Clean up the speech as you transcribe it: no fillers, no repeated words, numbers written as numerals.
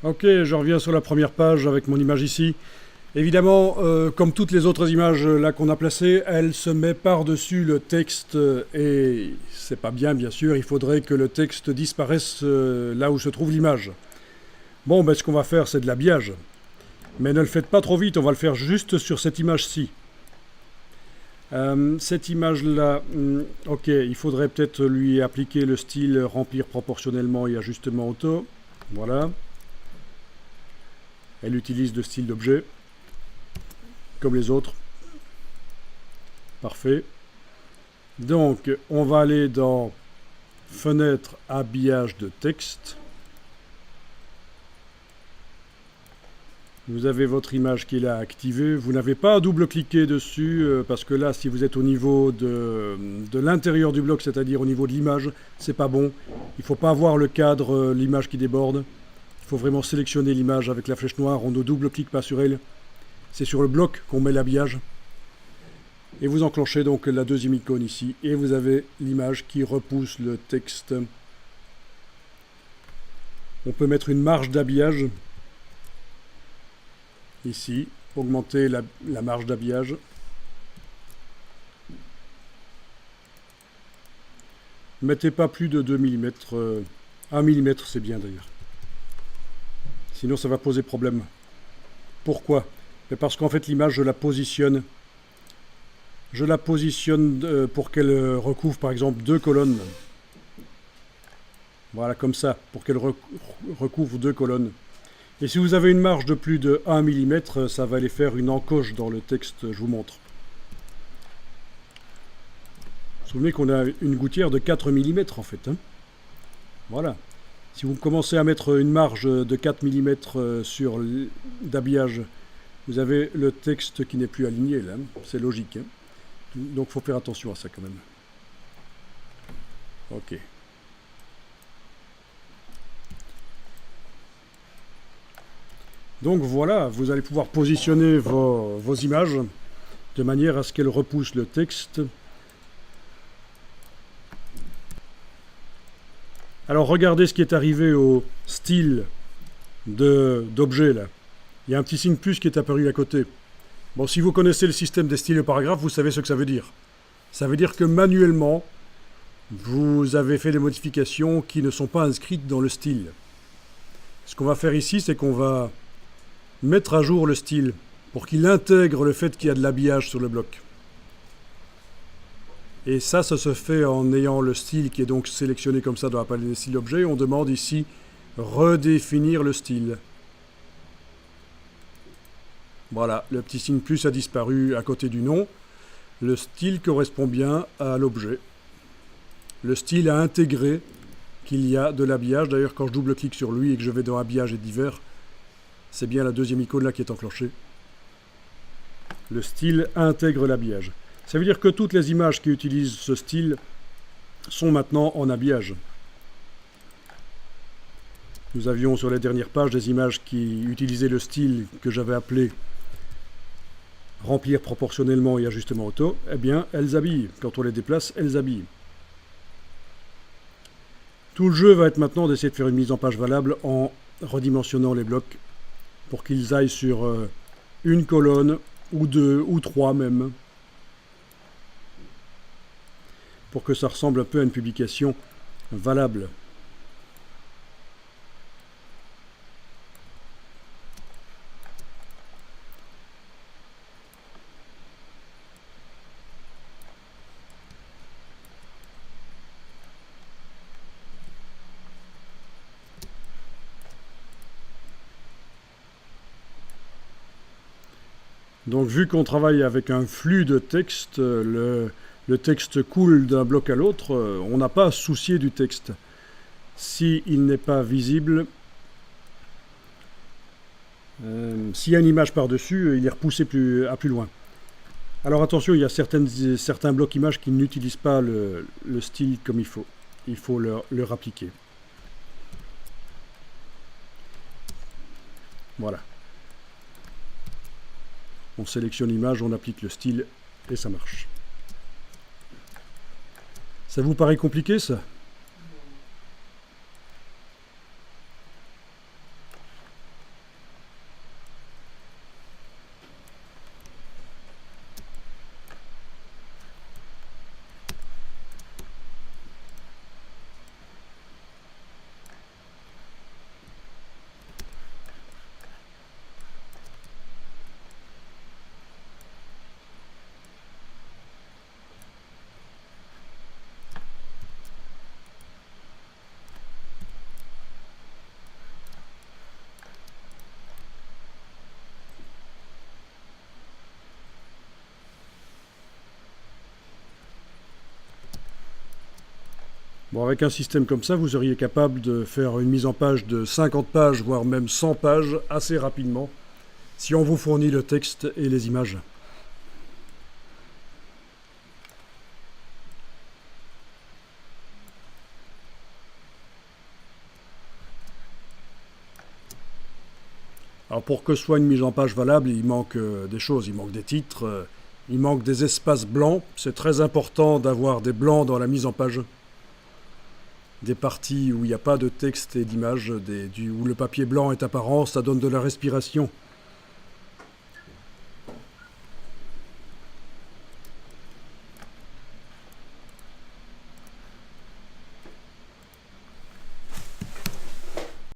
Ok, je reviens sur la première page avec mon image ici. Évidemment, comme toutes les autres images là qu'on a placées, elle se met par-dessus le texte et c'est pas bien, bien sûr. Il faudrait que le texte disparaisse là où se trouve l'image. Bon, ben, ce qu'on va faire, c'est de l'habillage. Mais ne le faites pas trop vite, on va le faire juste sur cette image-ci. Cette image-là, ok, il faudrait peut-être lui appliquer le style remplir proportionnellement et ajustement auto. Voilà. Elle utilise le style d'objet, comme les autres. Parfait. Donc, on va aller dans Fenêtre, habillage de texte. Vous avez votre image qui est là activée. Vous n'avez pas à double-cliquer dessus, parce que là, si vous êtes au niveau de l'intérieur du bloc, c'est-à-dire au niveau de l'image, c'est pas bon. Il ne faut pas avoir le cadre, l'image qui déborde. Il faut vraiment sélectionner l'image avec la flèche noire. On ne double-clique pas sur elle. C'est sur le bloc qu'on met l'habillage. Et vous enclenchez donc la deuxième icône ici. Et vous avez l'image qui repousse le texte. On peut mettre une marge d'habillage. Ici, augmenter la marge d'habillage. Mettez pas plus de 2 mm. 1 mm, c'est bien d'ailleurs. Sinon, ça va poser problème. Pourquoi? Parce qu'en fait, l'image, je la positionne. Je la positionne pour qu'elle recouvre, par exemple, 2 colonnes. Voilà, comme ça, pour qu'elle recouvre 2 colonnes. Et si vous avez une marge de plus de 1 mm, ça va aller faire une encoche dans le texte, je vous montre. Vous vous souvenez qu'on a une gouttière de 4 mm en fait. Hein. Voilà. Si vous commencez à mettre une marge de 4 mm sur d'habillage, vous avez le texte qui n'est plus aligné là. C'est logique. Hein. Donc il faut faire attention à ça quand même. Ok. Donc voilà, vous allez pouvoir positionner vos images de manière à ce qu'elles repoussent le texte. Alors regardez ce qui est arrivé au style d'objet là. Il y a un petit signe plus qui est apparu à côté. Bon, si vous connaissez le système des styles de paragraphe, vous savez ce que ça veut dire. Ça veut dire que manuellement, vous avez fait des modifications qui ne sont pas inscrites dans le style. Ce qu'on va faire ici, c'est qu'on va mettre à jour le style pour qu'il intègre le fait qu'il y a de l'habillage sur le bloc. Et ça se fait en ayant le style qui est donc sélectionné comme ça dans la palette des styles d'objets. On demande ici redéfinir le style. Voilà, le petit signe plus a disparu à côté du nom. Le style correspond bien à l'objet. Le style a intégré qu'il y a de l'habillage. D'ailleurs, quand je double-clique sur lui et que je vais dans habillage et divers, c'est bien la deuxième icône là qui est enclenchée. Le style intègre l'habillage. Ça veut dire que toutes les images qui utilisent ce style sont maintenant en habillage. Nous avions sur les dernières pages des images qui utilisaient le style que j'avais appelé remplir proportionnellement et ajustement auto. Eh bien, elles habillent. Quand on les déplace, elles habillent. Tout le jeu va être maintenant d'essayer de faire une mise en page valable en redimensionnant les blocs pour qu'ils aillent sur une colonne, ou 2, ou 3 même, pour que ça ressemble un peu à une publication valable. Donc vu qu'on travaille avec un flux de texte, le texte coule d'un bloc à l'autre, on n'a pas à se soucier du texte. S'il n'est pas visible, s'il y a une image par-dessus, il est repoussé à plus loin. Alors attention, il y a certains blocs images qui n'utilisent pas le style comme il faut. Il faut leur appliquer. Voilà. On sélectionne l'image, on applique le style et ça marche. Ça vous paraît compliqué ça? Bon, avec un système comme ça, vous seriez capable de faire une mise en page de 50 pages, voire même 100 pages, assez rapidement, si on vous fournit le texte et les images. Alors pour que ce soit une mise en page valable, il manque des choses, il manque des titres, il manque des espaces blancs. C'est très important d'avoir des blancs dans la mise en page. Des parties où il n'y a pas de texte et d'image, où le papier blanc est apparent, ça donne de la respiration.